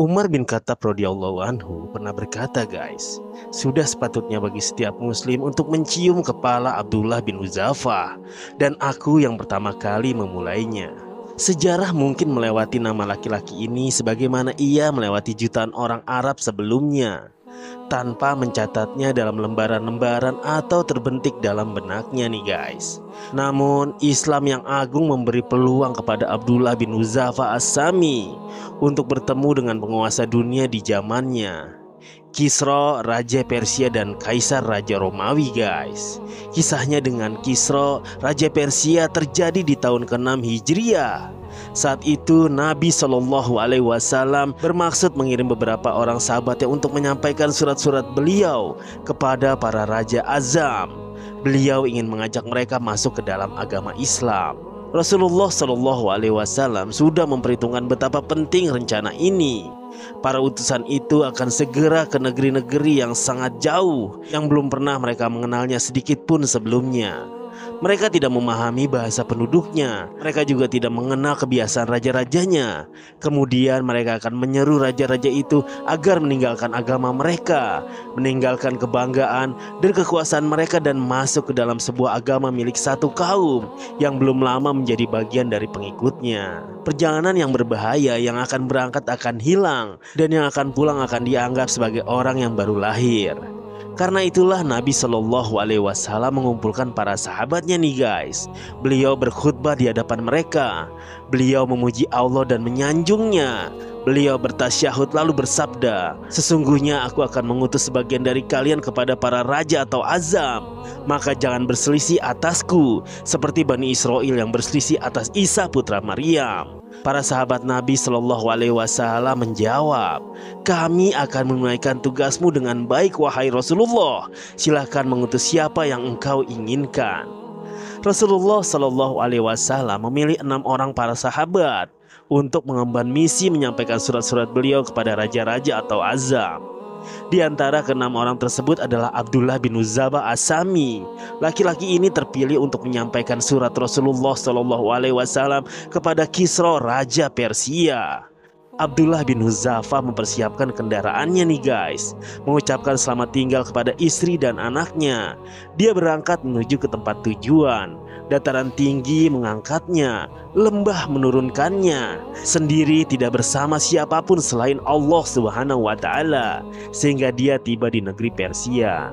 Umar bin Khattab radhiyallahu anhu pernah berkata, guys, sudah sepatutnya bagi setiap muslim untuk mencium kepala Abdullah bin Hudzafah, dan aku yang pertama kali memulainya. Sejarah mungkin melewati nama laki-laki ini sebagaimana ia melewati jutaan orang Arab sebelumnya, tanpa mencatatnya dalam lembaran-lembaran atau terbentik dalam benaknya nih guys. Namun Islam yang agung memberi peluang kepada Abdullah bin Hudzafah As-Sami untuk bertemu dengan penguasa dunia di zamannya, Kisra Raja Persia dan Kaisar Raja Romawi guys. Kisahnya dengan Kisra Raja Persia terjadi di tahun ke-6 Hijriah. Saat itu Nabi Shallallahu Alaihi Wasallam bermaksud mengirim beberapa orang sahabatnya untuk menyampaikan surat-surat beliau kepada para Raja Azam. Beliau ingin mengajak mereka masuk ke dalam agama Islam. Rasulullah Shallallahu Alaihi Wasallam sudah memperhitungkan betapa penting rencana ini. Para utusan itu akan segera ke negeri-negeri yang sangat jauh yang belum pernah mereka mengenalnya sedikit pun sebelumnya. Mereka tidak memahami bahasa penduduknya. Mereka juga tidak mengenal kebiasaan raja-rajanya. Kemudian mereka akan menyeru raja-raja itu agar meninggalkan agama mereka, meninggalkan kebanggaan dan kekuasaan mereka dan masuk ke dalam sebuah agama milik satu kaum yang belum lama menjadi bagian dari pengikutnya. Perjalanan yang berbahaya, yang akan berangkat akan hilang, dan yang akan pulang akan dianggap sebagai orang yang baru lahir. Karena itulah Nabi Shallallahu Alaihi Wasallam mengumpulkan para sahabatnya nih guys. Beliau berkhutbah di hadapan mereka. Beliau memuji Allah dan menyanjungnya. Beliau bertasyahud lalu bersabda, sesungguhnya aku akan mengutus sebagian dari kalian kepada para raja atau azam. Maka jangan berselisih atasku seperti Bani Israel yang berselisih atas Isa putra Maryam. Para sahabat Nabi Shallallahu Alaihi Wasallam menjawab, kami akan menunaikan tugasmu dengan baik wahai Rasulullah. Silahkan mengutus siapa yang engkau inginkan. Rasulullah Shallallahu Alaihi Wasallam memilih 6 orang para sahabat untuk mengemban misi menyampaikan surat-surat beliau kepada raja-raja atau azam. Di antara ke-6 orang tersebut adalah Abdullah bin Hudzafah As-Sami. Laki-laki ini terpilih untuk menyampaikan surat Rasulullah Shallallahu Alaihi Wasallam kepada Kisra Raja Persia. Abdullah bin Hudzafah mempersiapkan kendaraannya nih guys, mengucapkan selamat tinggal kepada istri dan anaknya. Dia berangkat menuju ke tempat tujuan. Dataran tinggi mengangkatnya, lembah menurunkannya, sendiri tidak bersama siapapun selain Allah Subhanahu wa Ta'ala, sehingga dia tiba di negeri Persia.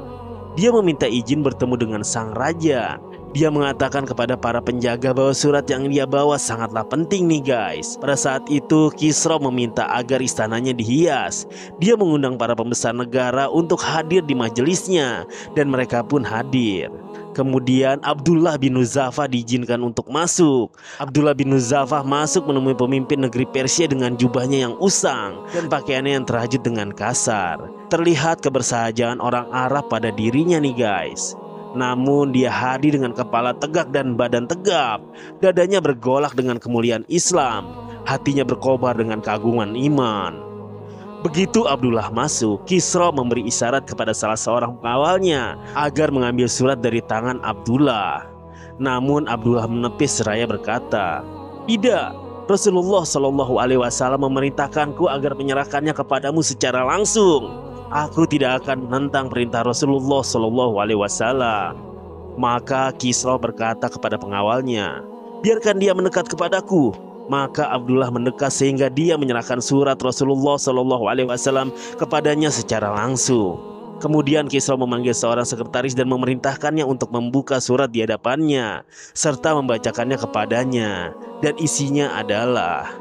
Dia meminta izin bertemu dengan sang raja. Dia mengatakan kepada para penjaga bahwa surat yang dia bawa sangatlah penting nih guys. Pada saat itu Kisra meminta agar istananya dihias. Dia mengundang para pembesar negara untuk hadir di majelisnya, dan mereka pun hadir. Kemudian Abdullah bin Hudzafah diizinkan untuk masuk. Abdullah bin Hudzafah masuk menemui pemimpin negeri Persia dengan jubahnya yang usang dan pakaiannya yang terhajut dengan kasar. Terlihat kebersahajaan orang Arab pada dirinya nih guys. Namun dia hadir dengan kepala tegak dan badan tegap. Dadanya bergolak dengan kemuliaan Islam. Hatinya berkobar dengan keagungan iman. Begitu Abdullah masuk, Kisra memberi isyarat kepada salah seorang pengawalnya agar mengambil surat dari tangan Abdullah. Namun Abdullah menepis seraya berkata, tidak, Rasulullah Shallallahu Alaihi Wasallam memerintahkanku agar menyerahkannya kepadamu secara langsung. Aku tidak akan menentang perintah Rasulullah Shallallahu Alaihi Wasallam. Maka Kisra berkata kepada pengawalnya, biarkan dia mendekat kepadaku. Maka Abdullah mendekat sehingga dia menyerahkan surat Rasulullah Shallallahu Alaihi Wasallam kepadanya secara langsung. Kemudian Kisra memanggil seorang sekretaris dan memerintahkannya untuk membuka surat di hadapannya serta membacakannya kepadanya. Dan isinya adalah,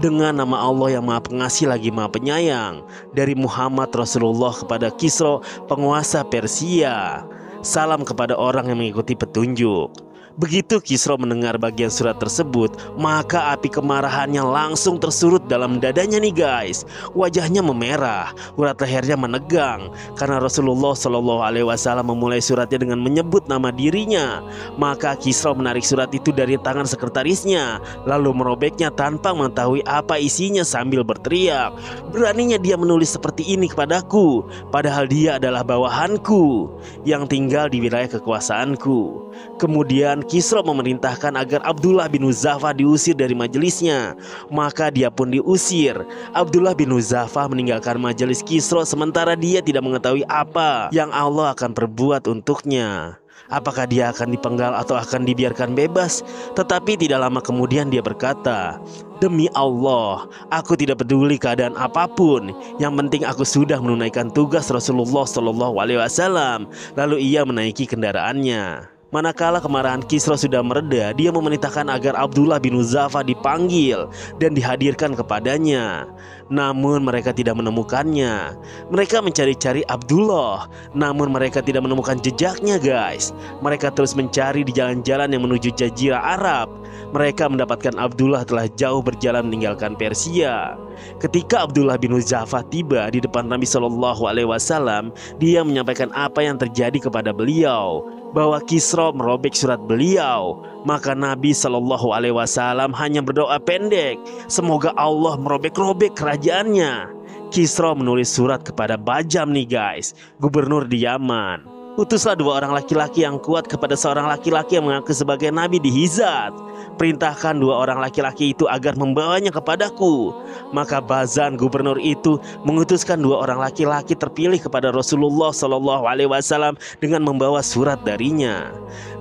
dengan nama Allah yang Maha Pengasih lagi Maha Penyayang, dari Muhammad Rasulullah kepada Kisra penguasa Persia. Salam kepada orang yang mengikuti petunjuk. Begitu Kisra mendengar bagian surat tersebut, maka api kemarahannya langsung tersurut dalam dadanya nih guys. Wajahnya memerah, urat lehernya menegang karena Rasulullah Shallallahu Alaihi Wasallam memulai suratnya dengan menyebut nama dirinya. Maka Kisra menarik surat itu dari tangan sekretarisnya, lalu merobeknya tanpa mengetahui apa isinya sambil berteriak, beraninya dia menulis seperti ini kepadaku, padahal dia adalah bawahanku yang tinggal di wilayah kekuasaanku. Kemudian Kisra memerintahkan agar Abdullah bin Hudzafah diusir dari majelisnya. Maka dia pun diusir. Abdullah bin Hudzafah meninggalkan majelis Kisra sementara dia tidak mengetahui apa yang Allah akan perbuat untuknya. Apakah dia akan dipenggal atau akan dibiarkan bebas? Tetapi tidak lama kemudian dia berkata, "Demi Allah, aku tidak peduli keadaan apapun. Yang penting aku sudah menunaikan tugas Rasulullah SAW." Lalu ia menaiki kendaraannya. Manakala kemarahan Kisra sudah mereda, dia memerintahkan agar Abdullah bin Hudzafah dipanggil dan dihadirkan kepadanya. Namun mereka tidak menemukannya. Mereka mencari-cari Abdullah, namun mereka tidak menemukan jejaknya guys. Mereka terus mencari di jalan-jalan yang menuju Jazirah Arab. Mereka mendapatkan Abdullah telah jauh berjalan meninggalkan Persia. Ketika Abdullah bin Hudzafah tiba di depan Nabi SAW, dia menyampaikan apa yang terjadi kepada beliau, bahwa Kisra merobek surat beliau. Maka Nabi SAW hanya berdoa pendek, semoga Allah merobek-robek kerajaannya. Kisra menulis surat kepada Bajam nih guys, gubernur di Yaman. Utuslah 2 orang laki-laki yang kuat kepada seorang laki-laki yang mengaku sebagai nabi di Hizat. Perintahkan 2 orang laki-laki itu agar membawanya kepadaku. Maka Bazan gubernur itu mengutuskan 2 orang laki-laki terpilih kepada Rasulullah SAW dengan membawa surat darinya.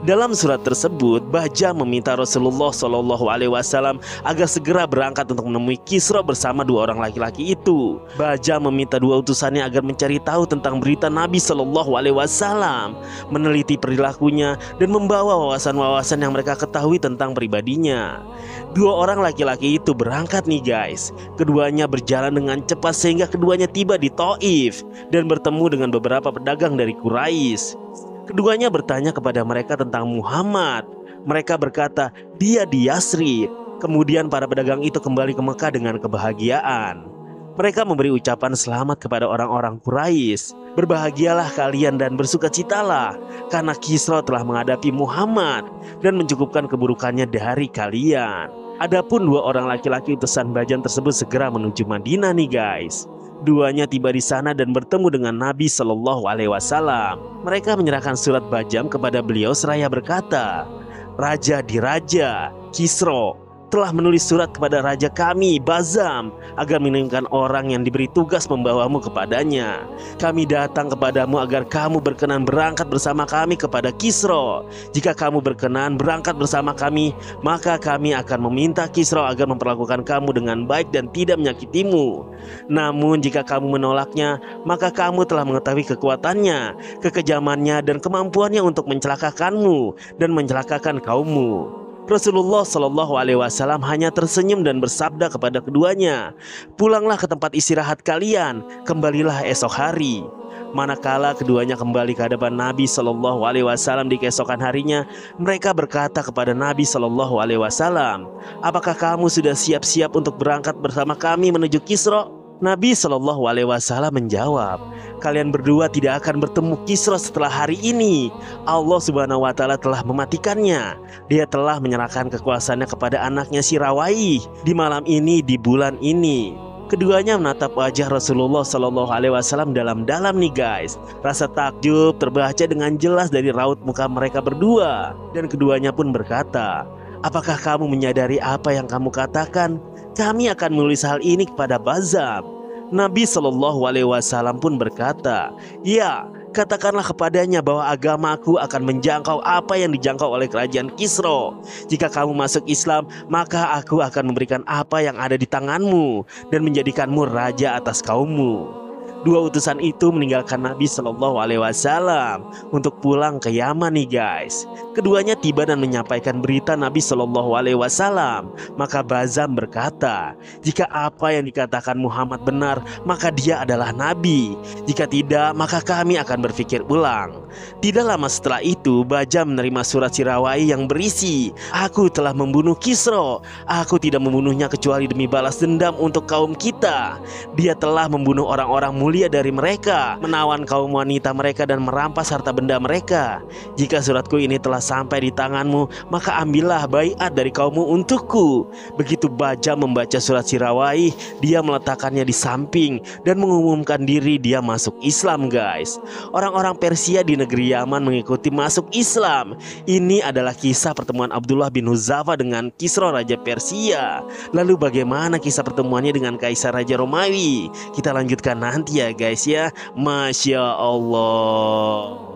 Dalam surat tersebut, Bajam meminta Rasulullah SAW agar segera berangkat untuk menemui Kisra bersama 2 orang laki-laki itu. Bajam meminta 2 utusannya agar mencari tahu tentang berita Nabi SAW, meneliti perilakunya, dan membawa wawasan-wawasan yang mereka ketahui tentang pribadinya. 2 orang laki-laki itu berangkat nih guys. Keduanya berjalan dengan cepat sehingga keduanya tiba di Thaif dan bertemu dengan beberapa pedagang dari Quraisy. Keduanya bertanya kepada mereka tentang Muhammad. Mereka berkata, dia di Yasrib. Kemudian para pedagang itu kembali ke Mekah dengan kebahagiaan. Mereka memberi ucapan selamat kepada orang-orang Quraisy. Berbahagialah kalian dan bersukacitalah, karena Kisra telah menghadapi Muhammad dan mencukupkan keburukannya dari kalian. Adapun 2 orang laki-laki utusan Bajam tersebut segera menuju Madinah nih guys. Duanya tiba di sana dan bertemu dengan Nabi SAW. Mereka menyerahkan surat Bajam kepada beliau seraya berkata, "Raja di Raja, Kisra, telah menulis surat kepada raja kami, Bazam, agar mengirimkan orang yang diberi tugas membawamu kepadanya. Kami datang kepadamu agar kamu berkenan berangkat bersama kami kepada Kisra. Jika kamu berkenan berangkat bersama kami, maka kami akan meminta Kisra agar memperlakukan kamu dengan baik dan tidak menyakitimu. Namun jika kamu menolaknya, maka kamu telah mengetahui kekuatannya, kekejamannya, dan kemampuannya untuk mencelakakanmu dan mencelakakan kaummu." Rasulullah SAW hanya tersenyum dan bersabda kepada keduanya, "Pulanglah ke tempat istirahat kalian, kembalilah esok hari." Manakala keduanya kembali ke hadapan Nabi SAW di keesokan harinya, mereka berkata kepada Nabi SAW, "Apakah kamu sudah siap-siap untuk berangkat bersama kami menuju Kisra?" Nabi SAW menjawab, "Kalian berdua tidak akan bertemu Kisra setelah hari ini. Allah Subhanahu wa Ta'ala telah mematikannya. Dia telah menyerahkan kekuasaannya kepada anaknya Sirawai di malam ini, di bulan ini." Keduanya menatap wajah Rasulullah SAW dalam-dalam nih guys. Rasa takjub terbaca dengan jelas dari raut muka mereka berdua. Dan keduanya pun berkata, "Apakah kamu menyadari apa yang kamu katakan? Kami akan menulis hal ini kepada Bazam." Nabi SAW pun berkata, "Ya, katakanlah kepadanya bahwa agamaku akan menjangkau apa yang dijangkau oleh kerajaan Kisra. Jika kamu masuk Islam, maka aku akan memberikan apa yang ada di tanganmu dan menjadikanmu raja atas kaummu." 2 utusan itu meninggalkan Nabi SAW untuk pulang ke Yaman nih guys. Keduanya tiba dan menyampaikan berita Nabi SAW. Maka Bazam berkata, "Jika apa yang dikatakan Muhammad benar, maka dia adalah Nabi. Jika tidak, maka kami akan berpikir ulang." Tidak lama setelah itu, Bajam menerima surat Sirawai yang berisi, "Aku telah membunuh Kisra. Aku tidak membunuhnya kecuali demi balas dendam untuk kaum kita. Dia telah membunuh orang-orang mulia dari mereka, menawan kaum wanita mereka dan merampas harta benda mereka. Jika suratku ini telah sampai di tanganmu, maka ambillah baiat dari kaummu untukku." Begitu Baja membaca surat Sirawai, dia meletakkannya di samping dan mengumumkan diri dia masuk Islam, guys. Orang-orang Persia di negeri Yaman mengikuti masuk Islam. Ini adalah kisah pertemuan Abdullah bin Hudzafah dengan Kisra Raja Persia. Lalu bagaimana kisah pertemuannya dengan Kaisar Raja Romawi? Kita lanjutkan nanti ya guys ya. Masya Allah.